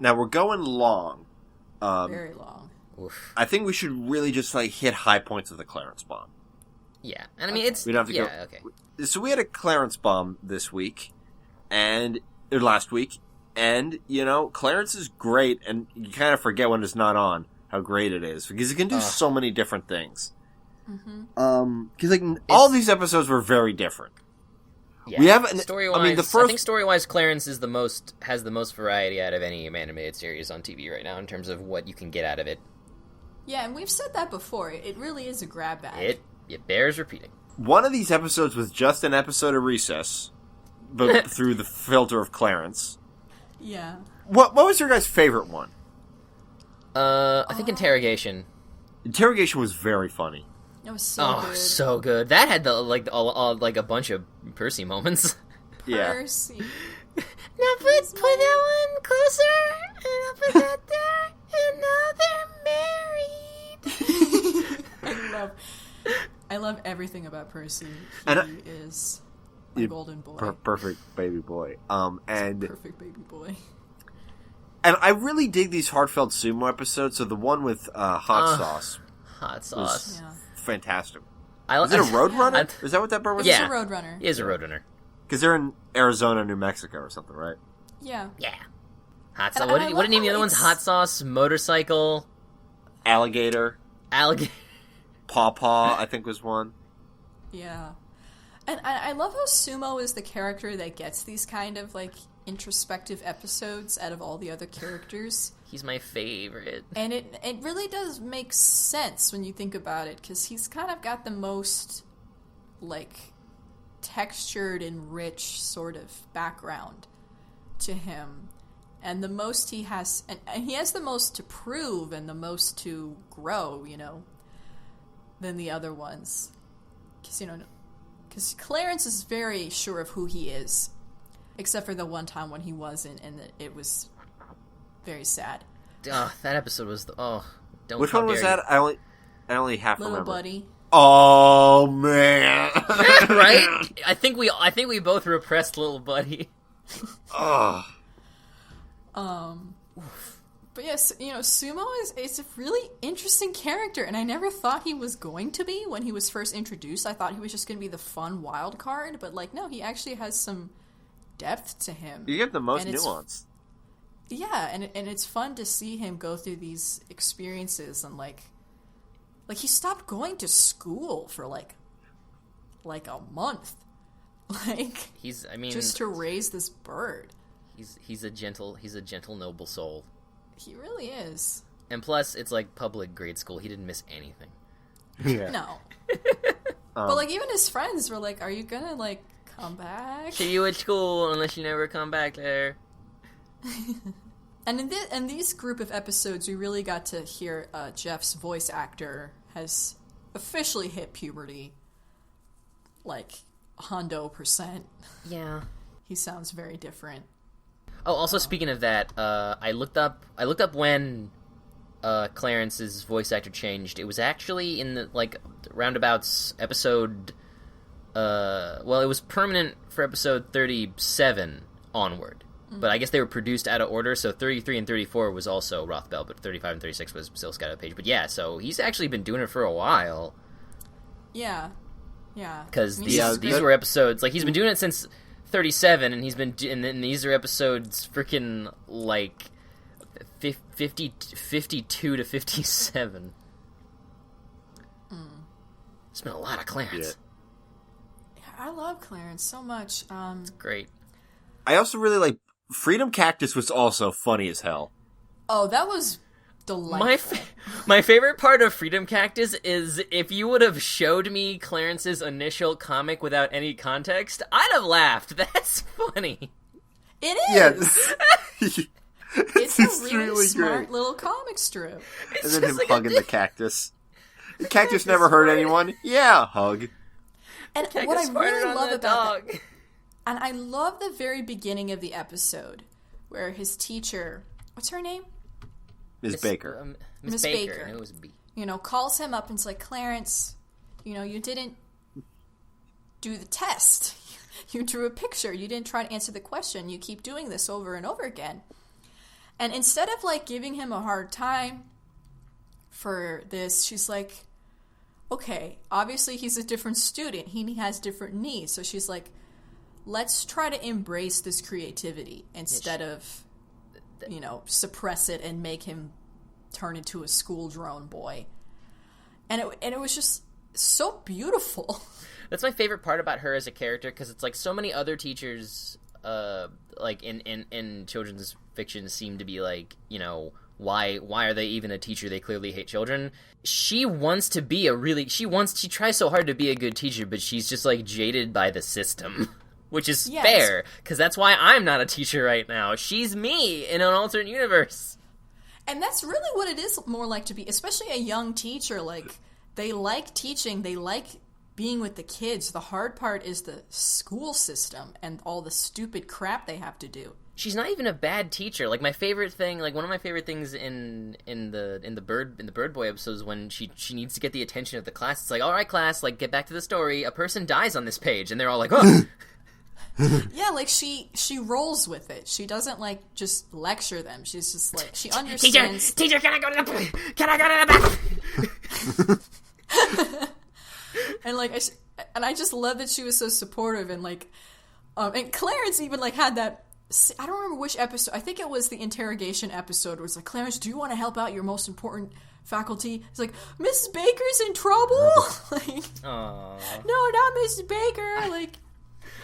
Now, we're going long. Very long. Oof. I think we should really just, hit high points of the Clarence bomb. Yeah, and I mean, it's... We don't have to go... okay. So we had a Clarence bomb this week, or last week, and, Clarence is great, and you kind of forget when it's not on how great it is, because he can do so many different things. Mm-hmm. Because, all these episodes were very different. Yeah. We have, story-wise, I think story-wise, Clarence has the most variety out of any animated series on TV right now in terms of what you can get out of it. Yeah, and we've said that before. It really is a grab bag. It bears repeating. One of these episodes was just an episode of Recess, but through the filter of Clarence. Yeah. What was your guys' favorite one? I think Interrogation. Interrogation was very funny. It was so good. So good. That had a bunch of Percy moments. Yeah. Percy. Now put that one closer, and I'll put that there, and now they're married. I love everything about Percy. He is my golden boy. Perfect baby boy. Perfect baby boy. And I really dig these heartfelt sumo episodes. So the one with hot sauce. Hot sauce. Yeah. Fantastic. Is it a Roadrunner? Is that what that bird was? Yeah. It's a Roadrunner. It is a Roadrunner. Because they're in Arizona, New Mexico or something, right? Yeah. Yeah. Hot sauce. What did name the other ones? Hot sauce, motorcycle, alligator. Paw, I think was one. Yeah. And I love how Sumo is the character that gets these kind of, introspective episodes out of all the other characters. He's my favorite. And it really does make sense when you think about it, because he's kind of got the most, textured and rich sort of background to him. And the most he has... And he has the most to prove and the most to grow, than the other ones. Because Clarence is very sure of who he is. Except for the one time when he wasn't, and it was very sad. That episode was don't. Which one was that? I only half Little remember. Buddy. Oh man! Right? I think we both repressed Little Buddy. Oh. But yes, Sumo is a really interesting character, and I never thought he was going to be when he was first introduced. I thought he was just going to be the fun wild card, but no, he actually has some depth to him. You get the most nuance. Yeah, and it's fun to see him go through these experiences and he stopped going to school for a month. Just to raise this bird. He's a gentle noble soul. He really is. And plus it's public grade school. He didn't miss anything. Yeah. No. But even his friends were are you gonna come back? See you at school unless you never come back there. And in these group of episodes, we really got to hear Jeff's voice actor has officially hit puberty. Hondo%. Yeah. He sounds very different. Oh, also speaking of that, I looked up when Clarence's voice actor changed. It was actually in the roundabouts episode. It was permanent for episode 37 onward. But I guess they were produced out of order, so 33 and 34 was also Rothbell, but 35 and 36 was still Scott Page. But yeah, so he's actually been doing it for a while. Yeah. Yeah. Because these were episodes, he's been doing it since 37, and and then these are episodes freaking, 52 to 57. It's been a lot of Clarence. Yeah, I love Clarence so much. It's great. I also really Freedom Cactus was also funny as hell. Oh, that was delightful. My favorite part of Freedom Cactus is if you would have showed me Clarence's initial comic without any context, I'd have laughed. That's funny. It is. Yeah. It's a really smart little comic strip. And then him hugging the cactus. The cactus never hurt anyone. Yeah, hug. And what I really love about that... And I love the very beginning of the episode where his teacher, what's her name? Miss Baker. Miss Baker. It was a B. Calls him up and is Clarence, you didn't do the test. You drew a picture. You didn't try to answer the question. You keep doing this over and over again. And instead of, like, giving him a hard time for this, she's like, okay, obviously he's a different student. He has different needs. So she's like, let's try to embrace this creativity instead of, suppress it and make him turn into a school drone boy. And it was just so beautiful. That's my favorite part about her as a character, because it's like so many other teachers, like in children's fiction, seem to be like, why are they even a teacher? They clearly hate children. She wants to be she tries so hard to be a good teacher, but she's just like jaded by the system. Which is fair, because that's why I'm not a teacher right now. She's me in an alternate universe. And that's really what it is more like to be, especially a young teacher. Like, they like teaching, they like being with the kids. The hard part is the school system and all the stupid crap they have to do. She's not even a bad teacher. Like, my favorite thing, like one of my favorite things in the Bird Boy episodes, when she needs to get the attention of the class. It's like, all right, class, like, get back to the story. A person dies on this page, and they're all like, oh. Yeah, like, she rolls with it. She doesn't, like, just lecture them. She's just like, she understands. Teacher, can I go to the back? And like, I just love that she was so supportive, and like, and Clarence even like had that. I don't remember which episode. I think it was the interrogation episode where it's like, Clarence, do you want to help out your most important faculty? It's like, Mrs. Baker's in trouble. Like, no, not Mrs. Baker. Like.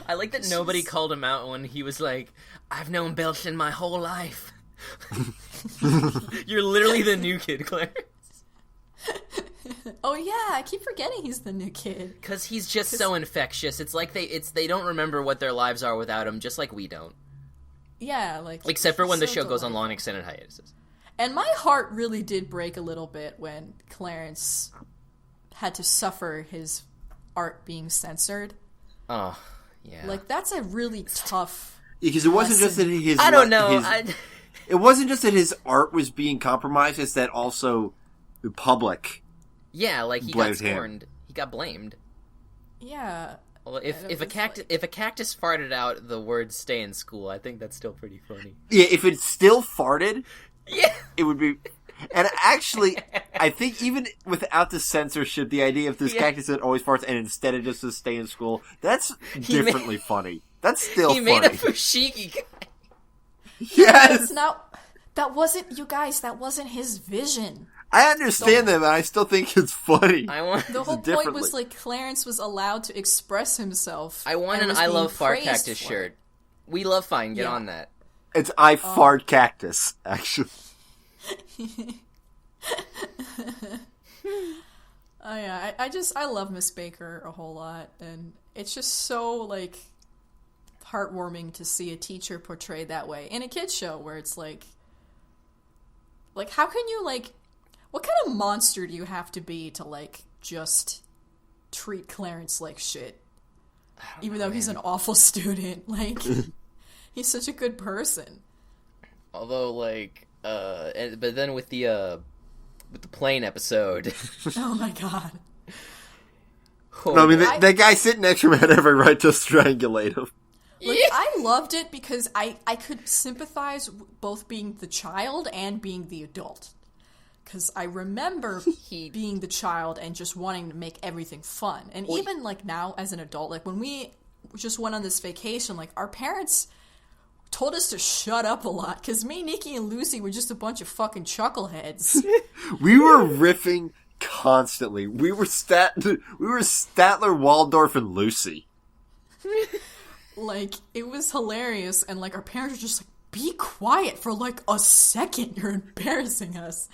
I like that nobody called him out when he was like, I've known Belchin my whole life. You're literally the new kid, Clarence. Oh yeah, I keep forgetting he's the new kid. Because he's just so infectious. It's like they don't remember what their lives are without him, just like we don't. Yeah, like... Except for when the show goes on long extended hiatuses. And my heart really did break a little bit when Clarence had to suffer his art being censored. Oh, yeah. Like, that's a really tough because it wasn't just that his... I don't know. It wasn't just that his art was being compromised, it's that also the public... Yeah, like, he got scorned. He got blamed. Yeah. Well, if a cactus farted out the words "stay in school," I think that's still pretty funny. Yeah, if it still farted, yeah, it would be. And actually, I think even without the censorship, the idea of this cactus that always farts and instead it just says "stay in school," that's differently funny. That's still funny. He made a fushigi guy. Yes. That wasn't, you guys. That wasn't his vision. I understand that, but I still think it's funny. The whole point was, like, Clarence was allowed to express himself. I want an I Love Fart Cactus shirt. We love fine. Get on that. It's I Fart Cactus, actually. Yeah, I love Miss Baker a whole lot, and it's just so, like, heartwarming to see a teacher portrayed that way in a kid's show where it's like, how can you, like, what kind of monster do you have to be to, like, just treat Clarence like shit? Even though he's an awful student. Like, he's such a good person. Although, like, but then with the plane episode. Oh my god. No, I mean, that guy sitting next to him had every right to strangulate him. Like, I loved it because I could sympathize both being the child and being the adult. Because I remember being the child and just wanting to make everything fun. And even, like, now as an adult, like, when we just went on this vacation, like, our parents told us to shut up a lot. Because me, Nikki, and Lucy were just a bunch of fucking chuckleheads. We were riffing constantly. We were Statler, Waldorf, and Lucy. Like, it was hilarious. And, like, our parents were just like, be quiet for, like, a second. You're embarrassing us.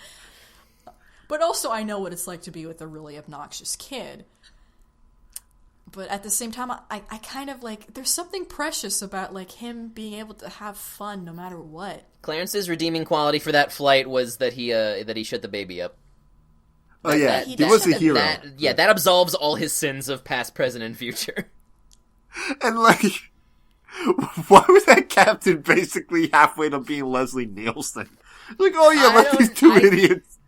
But also, I know what it's like to be with a really obnoxious kid. But at the same time, I kind of, like, there's something precious about, like, him being able to have fun no matter what. Clarence's redeeming quality for that flight was that he shut the baby up. Oh, yeah, he was a hero. That absolves all his sins of past, present, and future. And, like, why was that captain basically halfway to being Leslie Nielsen? Like, oh yeah, let these two idiots...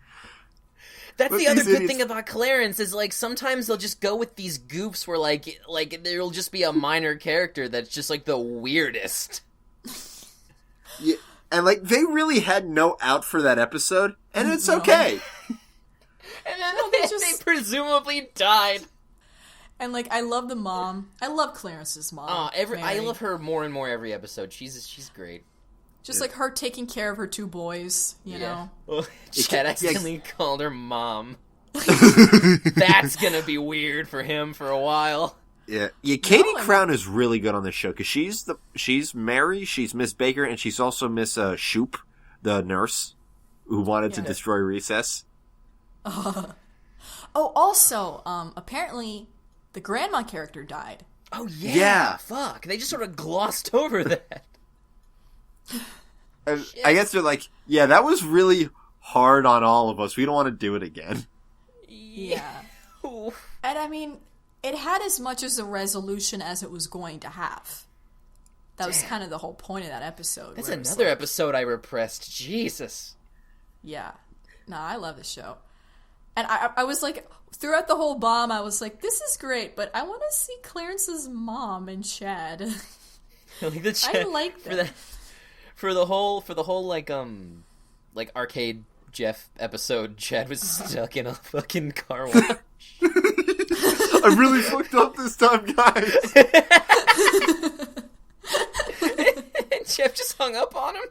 That's the other good thing about Clarence is, like, sometimes they'll just go with these goofs where, like there'll just be a minor character that's just, like, the weirdest. And, like, they really had no out for that episode, and it's okay. And then they presumably died. And, like, I love the mom. I love Clarence's mom. I love her more and more every episode. She's great. Just like her taking care of her 2 boys, you know? Well, Chad accidentally called her mom. That's gonna be weird for him for a while. Yeah. Katie Crown is really good on this show, because she's Mary, she's Miss Baker, and she's also Miss Shoop, the nurse, who wanted to destroy Recess. Also, apparently, the grandma character died. Oh, yeah. Fuck. They just sort of glossed over that. I guess they're like, yeah, that was really hard on all of us. We don't want to do it again. Yeah. And I mean, it had as much as a resolution as it was going to have. That was kind of the whole point of that episode. That's another episode I repressed. Jesus. Yeah. No, I love the show. And I was like, throughout the whole bomb, I was like, this is great, but I want to see Clarence's mom and Chad. I like that. For the whole like arcade Jeff episode, Chad was stuck in a fucking car wash. I really fucked up this time, guys. And Jeff just hung up on him.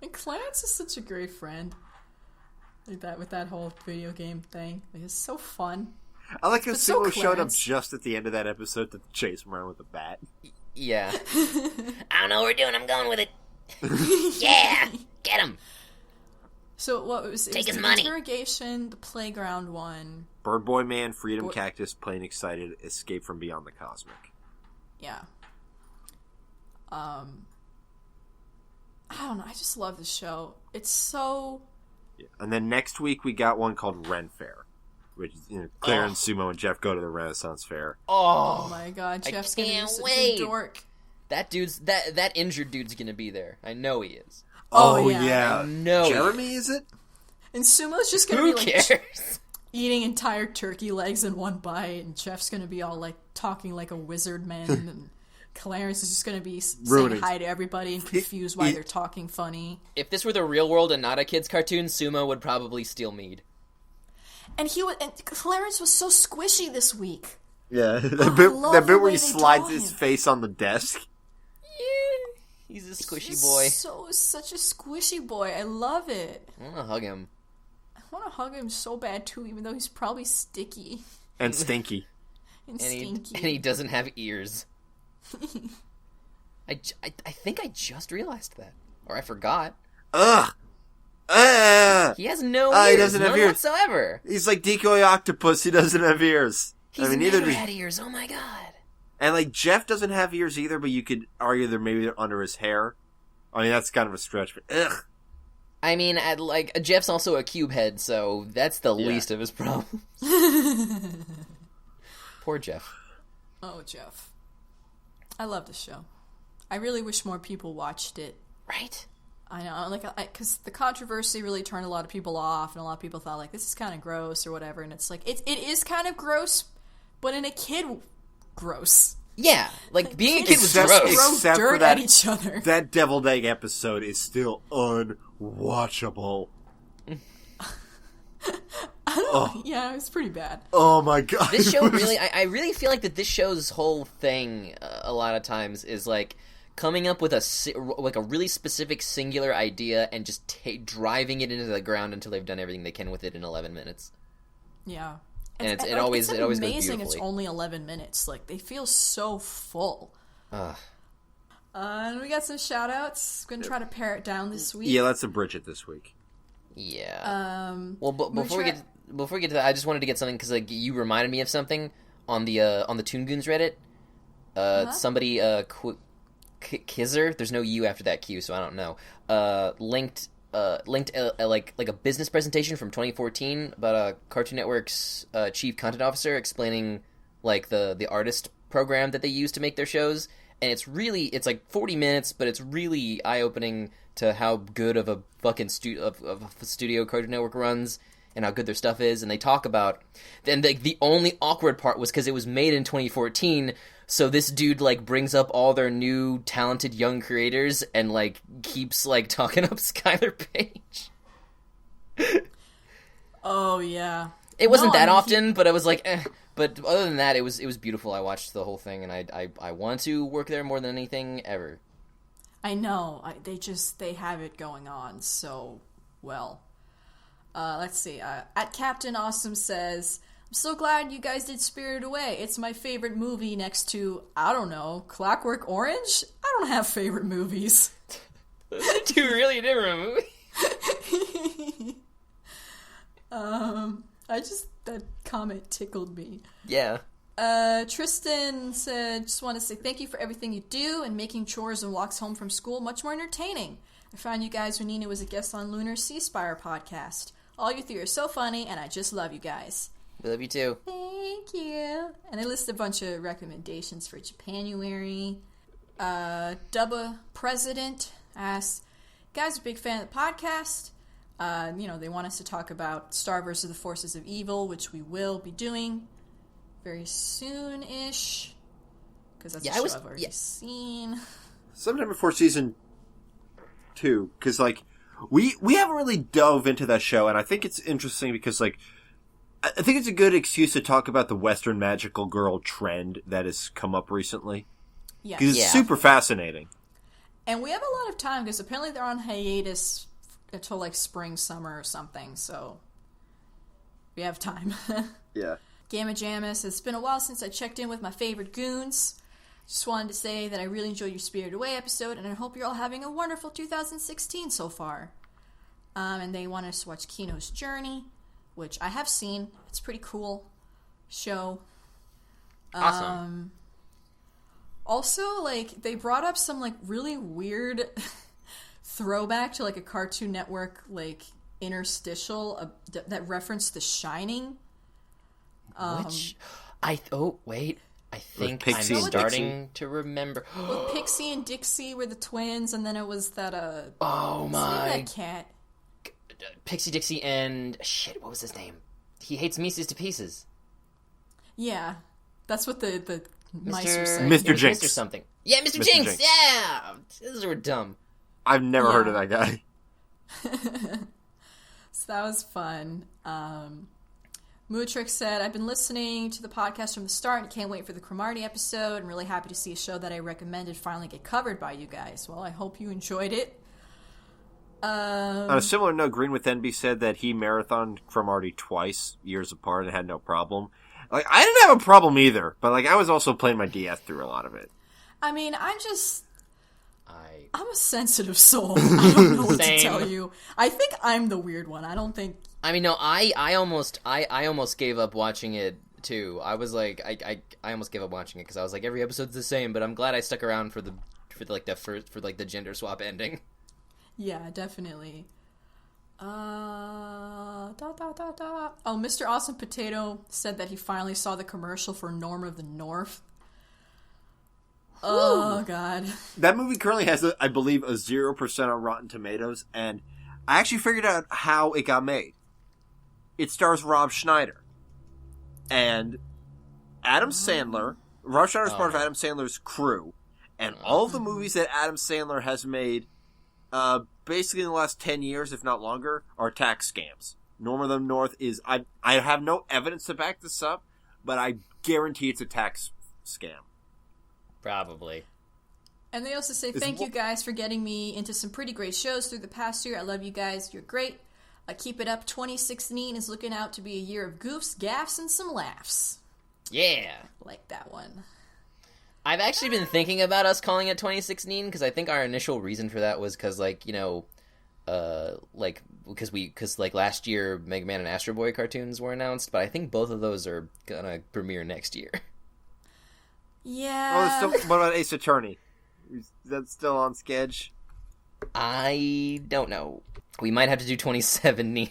And Clarence is such a great friend. Like that with that whole video game thing. Like, it's so fun. I like how Sumo showed up just at the end of that episode to chase him around with a bat. Yeah. I don't know what we're doing. I'm going with it. Yeah, get him. So what was Take his the money. Interrogation, the playground one. Bird Boy Man, Freedom Cactus, Plain Excited, Escape from Beyond the Cosmic. Yeah. I don't know. I just love the show. It's so. Yeah. And then next week we got one called Ren Fair, which Claire and Sumo and Jeff go to the Renaissance Fair. Oh my god, Jeff's gonna be such a dork. That injured dude's gonna be there. I know he is. Oh yeah. I know. Jeremy, is it? And Sumo's just gonna Who be like cares? Eating entire turkey legs in one bite, and Jeff's gonna be all like talking like a wizard man, and Clarence is just gonna be saying hi to everybody and confused why they're talking funny. If this were the real world and not a kid's cartoon, Sumo would probably steal mead. And Clarence was so squishy this week. Yeah, that bit where he slides his face on the desk. Yeah, he's a squishy boy. Such a squishy boy. I love it. I want to hug him. I want to hug him so bad too, even though he's probably sticky and stinky. and stinky. And he doesn't have ears. I think I just realized that, or I forgot. Ugh. He has no ears. He doesn't have ears whatsoever. He's like Decoy Octopus. He doesn't have ears. He's never had ears. Oh my god. And like Jeff doesn't have ears either, but you could argue they're under his hair. I mean, that's kind of a stretch, but ugh. I mean, Jeff's also a cube head, so that's the least of his problems. Poor Jeff. Oh, Jeff. I love the show. I really wish more people watched it. Right? I know, because the controversy really turned a lot of people off, and a lot of people thought, like, this is kind of gross or whatever, and it's like, it is kind of gross, but in a kid gross. Yeah, like, being a kid was gross. Except dirt for that, at each other. That Deviled Egg episode is still unwatchable. Yeah, it's pretty bad. Oh my god. This show really, I really feel like that this show's whole thing, a lot of times, is like, coming up with a really specific singular idea and just driving it into the ground until they've done everything they can with it in 11 minutes. Yeah. And it always goes beautifully. It's amazing it's only 11 minutes. Like, they feel so full. And we got some shout-outs. Going to try to pare it down this week. Yeah, let's abridge it this week. Yeah. Well, before we get to that, I just wanted to get something, because like, you reminded me of something on the Toon Goons Reddit. Somebody, Kizzer, there's no U after that Q, so I don't know. Linked a business presentation from 2014 about Cartoon Network's chief content officer explaining like the artist program that they use to make their shows, and it's like 40 minutes, but it's really eye opening to how good of a fucking studio Cartoon Network runs and how good their stuff is. And they talk about, and the only awkward part was because it was made in 2014. So this dude, like, brings up all their new talented young creators and, like, keeps, like, talking up Skylar Page. Oh, yeah. It wasn't that often, but I was like, eh. But other than that, it was beautiful. I watched the whole thing, and I want to work there more than anything ever. I know. They have it going on so well. Let's see. At Captain Awesome says, I'm so glad you guys did Spirited Away. It's my favorite movie next to, I don't know, Clockwork Orange? I don't have favorite movies. Two really different movies. That comment tickled me. Yeah. Tristan said, just want to say thank you for everything you do and making chores and walks home from school much more entertaining. I found you guys when Nina was a guest on Lunar Sea Spire podcast. All you three are so funny, and I just love you guys. We love you too. Thank you. And they list a bunch of recommendations for Japanuary. Dubba President asks, guys are a big fan of the podcast. They want us to talk about Star vs. the Forces of Evil, which we will be doing very soon-ish. Because that's a show I've already seen. Sometime before season 2. Because, like, we haven't really dove into that show, and I think it's interesting because, like, I think it's a good excuse to talk about the Western magical girl trend that has come up recently. Yeah. Because it's super fascinating. And we have a lot of time, because apparently they're on hiatus until, like, spring, summer or something, so we have time. Yeah. Gamma Jamis, it's been a while since I checked in with my favorite goons. Just wanted to say that I really enjoyed your Spirited Away episode, and I hope you're all having a wonderful 2016 so far. And they want us to watch Kino's Journey, which I have seen. It's a pretty cool show. Awesome. Also, like, they brought up some, like, really weird throwback to, like, a Cartoon Network, like, interstitial that referenced The Shining. Which I think I'm and starting to remember. Well, Pixie and Dixie were the twins, and then it was that oh my, that cat. Pixie, Dixie, and shit. What was his name? He hates Mises to pieces. Yeah, that's what the mice were saying. Mr. Jinx or something. Yeah, Mr. Jinx. Yeah, those were dumb. I've never heard of that guy. So that was fun. Mootrix said, I've been listening to the podcast from the start and can't wait for the Cromartie episode. I'm really happy to see a show that I recommended finally get covered by you guys. Well, I hope you enjoyed it. On a similar note, Green with Envy said that he marathoned Cromartie twice, years apart, and had no problem. Like, I didn't have a problem either, but, like, I was also playing my DS through a lot of it. I mean, I'm a sensitive soul. I don't know what to tell you. I think I'm the weird one. I don't think... I mean, no, I almost gave up watching it, too. I was like, I almost gave up watching it, because I was like, every episode's the same, but I'm glad I stuck around for the gender swap ending. Yeah, definitely. Oh, Mr. Awesome Potato said that he finally saw the commercial for Norm of the North. Oh, God. That movie currently has, I believe, a 0% on Rotten Tomatoes, and I actually figured out how it got made. It stars Rob Schneider. And Adam Sandler. Rob Schneider is part of Adam Sandler's crew. And all of the movies that Adam Sandler has made, basically in the last 10 years, if not longer, are tax scams. Norm of the North is... I have no evidence to back this up, but I guarantee it's a tax scam. Probably. And they also say, thank you guys for getting me into some pretty great shows through the past year. I love you guys. You're great. Keep it up. 2016 is looking out to be a year of goofs, gaffs, and some laughs. Yeah. Like that one. I've actually been thinking about us calling it 2016, because I think our initial reason for that was because, like, you know, because last year Mega Man and Astro Boy cartoons were announced, but I think both of those are gonna premiere next year. Yeah. Oh, what about Ace Attorney? Is that still on sketch? I don't know. We might have to do 2017.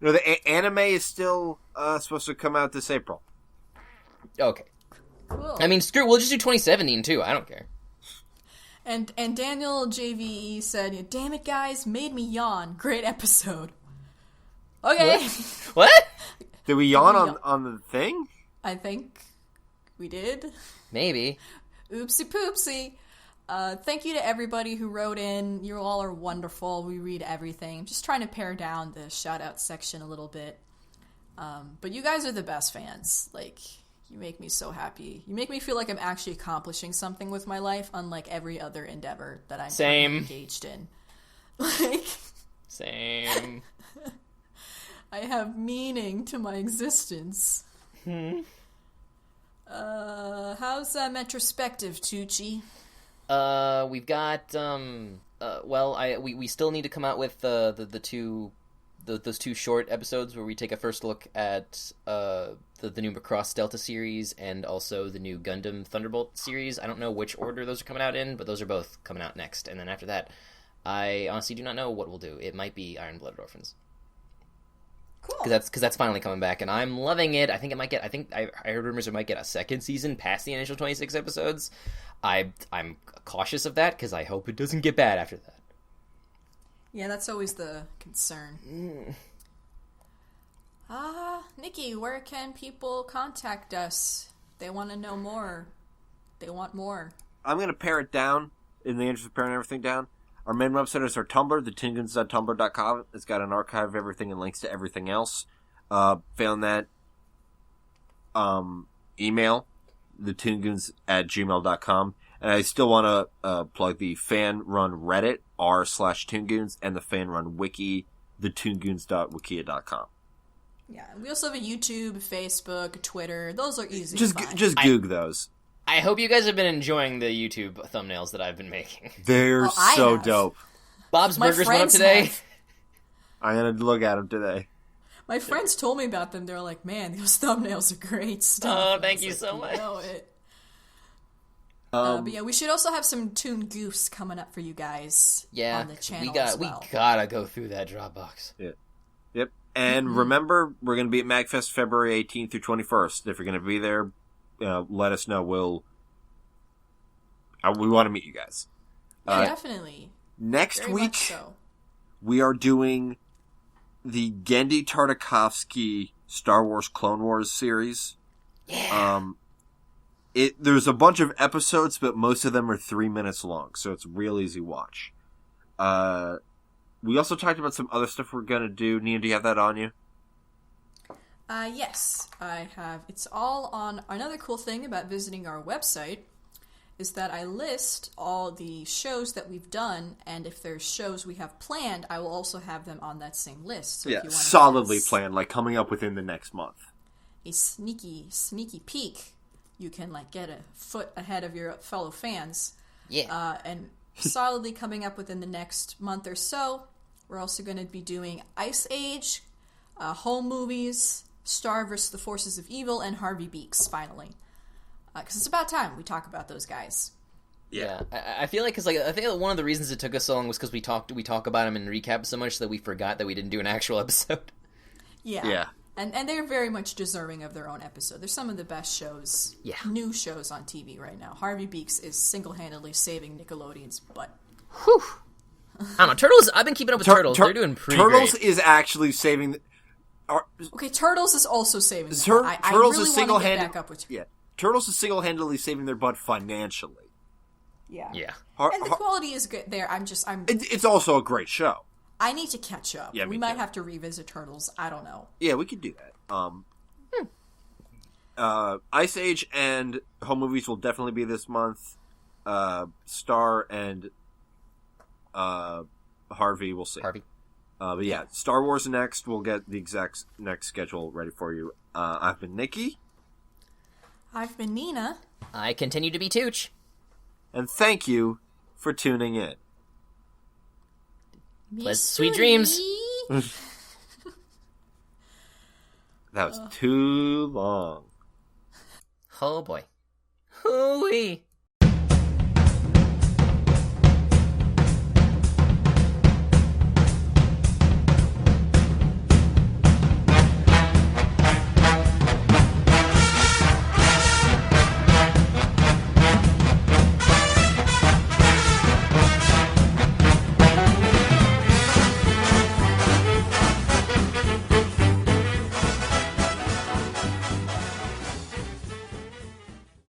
No, the anime is still supposed to come out this April. Okay. Cool. I mean, screw it, we'll just do 2017 too. I don't care. And Daniel JVE said, damn it, guys, made me yawn. Great episode. Okay. What? Did we yawn on the thing? I think we did. Maybe. Oopsie poopsie. Thank you to everybody who wrote in. You all are wonderful. We read everything. I'm just trying to pare down the shout-out section a little bit. But you guys are the best fans. Like, you make me so happy. You make me feel like I'm actually accomplishing something with my life, unlike every other endeavor that I'm engaged in. Like, same. I have meaning to my existence. How's Metrospective, Tucci? We've got we still need to come out with those two short episodes where we take a first look at the new Macross Delta series and also the new Gundam Thunderbolt series. I don't know which order those are coming out in, but those are both coming out next. And then after that, I honestly do not know what we'll do. It might be Iron Blooded Orphans. Cool. Because that's finally coming back, and I'm loving it. I heard rumors it might get a second season past the initial 26 episodes. I'm cautious of that because I hope it doesn't get bad after that. Yeah, that's always the concern. Nikki, where can people contact us? They want to know more. They want more. I'm going to pare it down in the interest of paring everything down. Our main website is our Tumblr, thetoongoons.tumblr.com. It's got an archive of everything and links to everything else. Failing that, email, thetoongoons@gmail.com. And I still want to plug the fan-run Reddit, r/toongoons, and the fan-run wiki, thetoongoons.wikia.com. Yeah, we also have a YouTube, Facebook, Twitter. Those are easy Just to find. Just goog those. I hope you guys have been enjoying the YouTube thumbnails that I've been making. They're so dope. Bob's My Burgers went up friends today. have. I'm going to look at them today. My friends told me about them. They're like, man, those thumbnails are great stuff. Oh, thank you so much. You know it. But yeah, we should also have some Toon Goofs coming up for you guys on the channel as well. We gotta go through that Dropbox. Yeah. Yep. And remember, we're going to be at MagFest February 18th through 21st. If you're going to be there, let us know. We want to meet you guys. Yeah, definitely. Next Very week, much so. we are doing the Genndy Tartakovsky Star Wars Clone Wars series. Yeah. There's a bunch of episodes, but most of them are 3 minutes long, so it's a real easy watch. We also talked about some other stuff we're going to do. Nina, do you have that on you? Yes, I have. It's all on. Another cool thing about visiting our website is that I list all the shows that we've done, and if there's shows we have planned, I will also have them on that same list. So if you want solidly planned, like coming up within the next month. A sneaky peek, you can like get a foot ahead of your fellow fans. Yeah. And solidly coming up within the next month or so, we're also going to be doing Ice Age, home movies, Star vs. the Forces of Evil, and Harvey Beaks, finally. Because it's about time we talk about those guys. Yeah. I feel like, I think one of the reasons it took us so long was because we talk about them in recap so much that we forgot that we didn't do an actual episode. Yeah. And they're very much deserving of their own episode. They're some of the best shows, new shows on TV right now. Harvey Beaks is single-handedly saving Nickelodeon's butt. Whew. I don't know. Turtles, I've been keeping up with Turtles. They're doing pretty Turtles great. is actually saving... Okay, Turtles is also saving them. Turtles I really is single-handedly... back up with Turtles is single-handedly saving their butt financially. Yeah. And the quality is good there. It's also a great show. I need to catch up. Yeah, we might have to revisit Turtles. I don't know. Yeah, we could do that. Ice Age and home movies will definitely be this month. Star and Harvey, we'll see. But yeah, Star Wars next. We'll get the exact next schedule ready for you. I've been Nikki. I've been Nina. I continue to be Tooch. And thank you for tuning in. Sweet dreams. That was too long. Oh boy. Hooey.